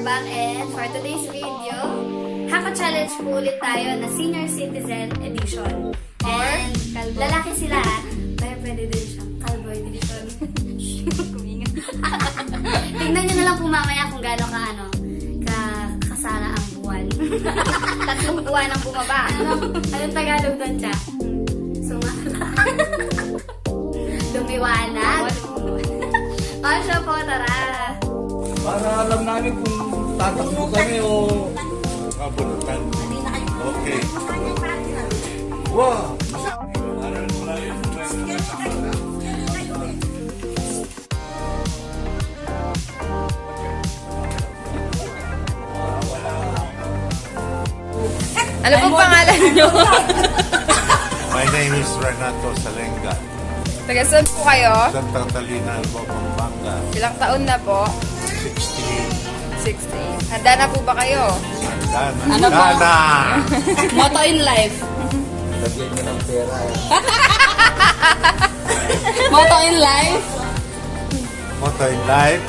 mukbang, and for today's video, Hakot Challenge po ulit tayo na Senior Citizen Edition. And lalaki sila, kaya pwede din siyang Calvo Edition. Tingnan nyo na lang po mamaya kung gano'n kasara ang buwan. 3 buwan ang bumaba. Anong Tagalog doon siya? Lumiwanag. Siya po, tara. Para alam namin kung tatakbo kami o kabunutan. Okay. Wow! Ano pong pangalan nyo? My name is Renato Salenga. Taga saan po kayo? Santa Catalina, Lubao, Pampanga. Ilang taon na po? 16. 16. Handa na po ba kayo? Ano ba? Motto in life. Lagyan nyo ng pera eh. Motto in life? Motto in life?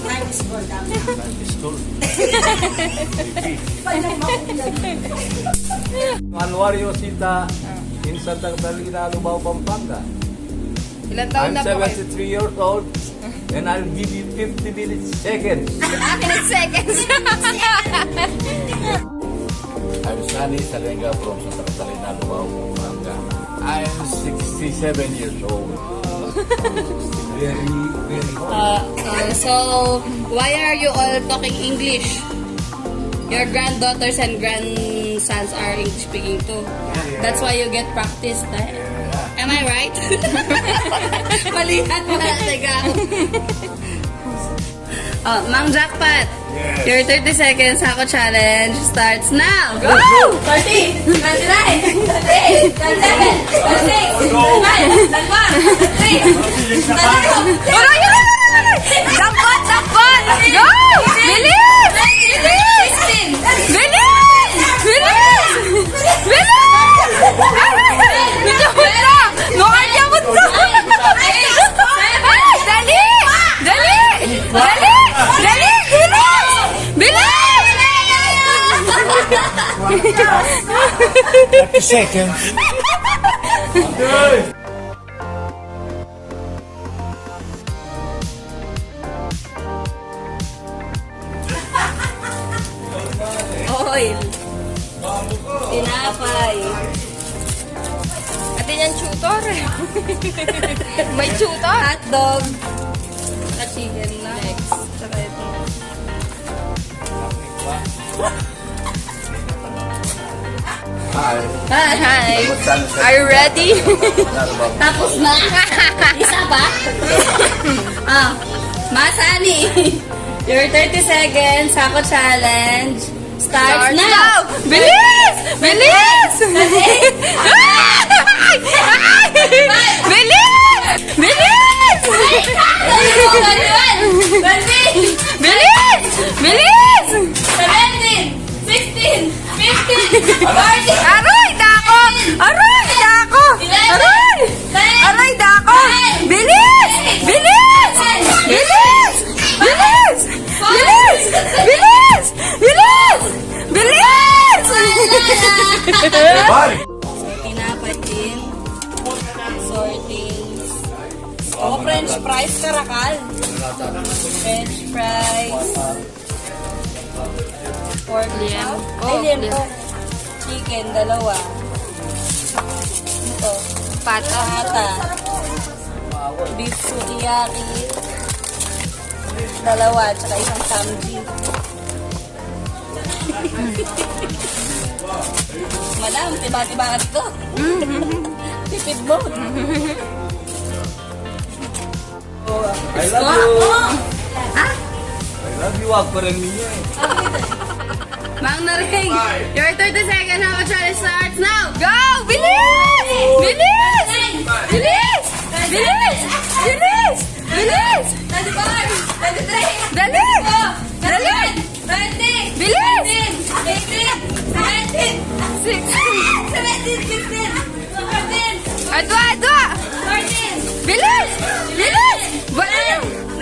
Life is gold. Life is good. Alwario Sita in Santa Catalina, Lubao, Pampanga. Ilang taon I'm na po kayo? 73 years old and I'll give you 50 minutes seconds. Minutes seconds. I'm Sunny Salenga from Santa Catalina, Lubao, Pampanga. I'm 67 years old. Very old. So, why are you all talking English? Your granddaughters and grandsons are English speaking too. That's why you get practice. Am I right? Malihan na talaga. Oh, Mang Jackpot. Yes. Your 30 seconds Hakot Challenge starts now. Go! 30, 29, 28, 27, 26, 25, 26, Jackpot! Jackpot! Go! Bilis! Bilis! Bilis! Bilis! Bilis! Medyo punta! Nukal niya punta! Ay! Dali! Dali! Dali! Dali! Bilis! Bilis! 30 seconds. Oil. Tinapay. Atin yan tutor. May tutor. Hotdog. At chicken nuggets. Saka ito. Hi. Hi. Are you ready? Tapos na. Isa pa? Masani. Your 30 seconds Hakot Challenge starts now. Bilis! Bilis! Bilis! Bilis! Bilis! Bilis! 17, 16, 15, 14, Aroy, dako! Aroy, dako! Aroy! Aroy, dako! Bilis! Bilis! Bilis! Bilis! Bilis! Bilis! Bilis! Bilis! Tinapay din. Sortings. Oh, French fries, karakal. French fries. Pork liam. Ay, liam po. Chicken, 2. Ito. Pata. Beef sukiyaki. 2, tsaka isang samji. Madam, tiba-tiba ka dito. Tipid mo. I love you. I love you. Wag pa rin niya eh. Mang Naring, your 30 second Hakot Challenge starts now. Go! Bilis! Bilis! Bilis! Bilis! Bilis! Bilis! 24, 23, Dali! 24, Dali! 20, Bilis! 18, 17, 16, 17, 14, Adwa! Adwa! 14, Bilis! Bilis! Ba- 9,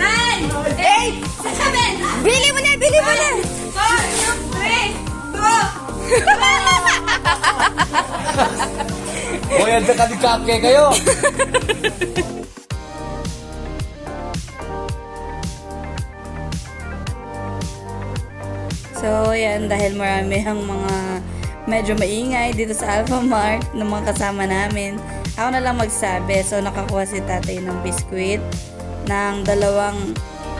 8, Magbayad na kanikake kayo. So, yan, dahil marami ang mga medyo maingay dito sa Alpha Mart ng mga kasama namin, ako na lang magsabi. So, nakakuha si tatay ng biskwit, ng 2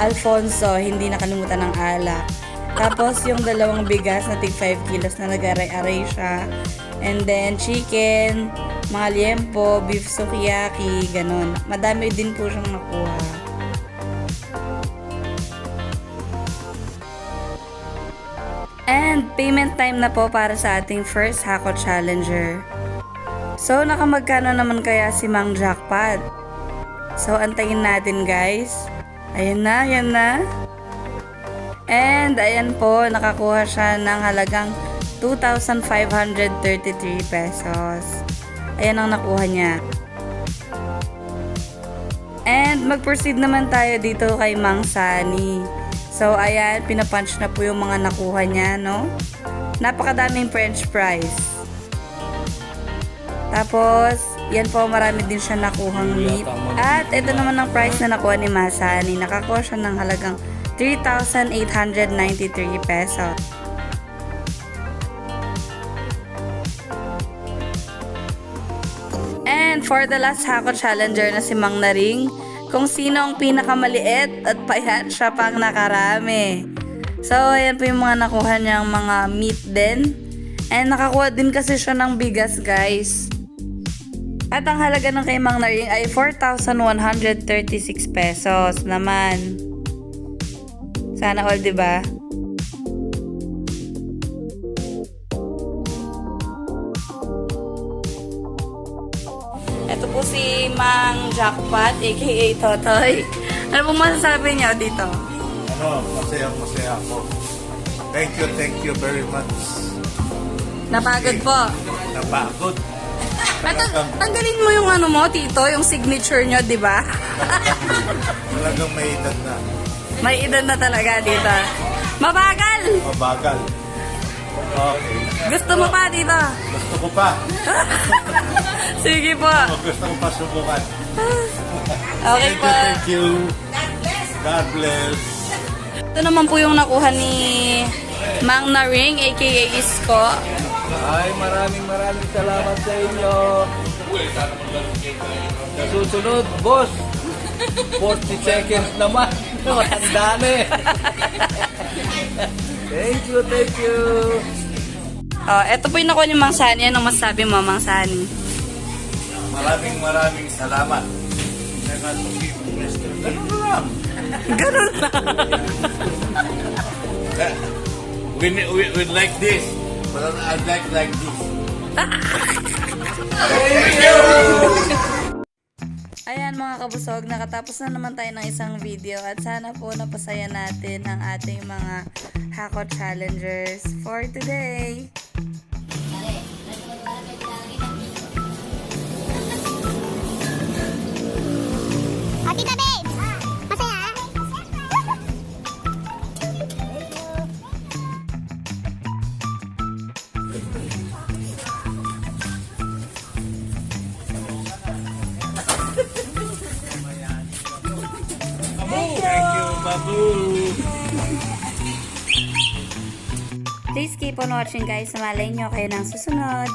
Alfonso, hindi nakalimutan ng alak. Tapos, yung 2 bigas na tig 5 kilos na nag-aray-aray siya. And then, chicken, mga liempo, beef sukiyaki, ganun. Madami din po siyang nakuha. And payment time na po para sa ating first Hakot Challenger. So, nakamagkano naman kaya si Mang Jackpot? So, antayin natin guys. Ayan na, ayan na. And ayan po, nakakuha siya ng halagang 2,533 pesos. Ayan ang nakuha niya. And mag-proceed naman tayo dito kay Mang Sani. So, ayan, pinapunch na po yung mga nakuha niya, no? Napakadaming french fries. Tapos, yan po, marami din siya nakuhang meat. At ito naman ang price na nakuha ni Masani. Nakakuha siya ng halagang 3,893 pesos. And for the last Hakot Challenger na si Mang Naring, kung sino ang pinakamaliit at payat, siya pang nakarami. So, ayan po yung mga nakuha niyang mga meat din. And nakakuha din kasi siya ng bigas, guys. At ang halaga ng kay Mang Naring ay 4,136 pesos naman. Sana all, diba? Ito po si Mang Jackpot, aka Totoy. Ano pong masasabi niyo dito? Masaya ako. Thank you very much. Napagod po. Napagod. At tanggalin mo yung ano mo, Tito, yung signature nyo, di ba? Talagang may edad na. May edad na talaga dito. Mabagal! Mabagal. Okay. Gusto mo pa, Tito? Gusto ko pa. Sige po. Gusto ko pa subukan. Okay po. Thank you. God bless. Ito naman po yung nakuha ni Mang Naring, aka Isko. Ay, maraming salamat sa inyo. Sa susunod, boss. 40 seconds naman. Matanda na eh. Thank you. Ito po yung nakuha ni Mang Sani. Anong masasabi mo, Mang Sani? Maraming salamat. Ganun lang. We like this. But I like this. Ayan mga kabusog, nakatapos na naman tayo ng isang video at sana po napasaya natin ang ating mga Hakot Challengers for today. Tita Babes! Masaya? Thank you, Babu. Please keep on watching guys. Malay nyo kayo ng susunod.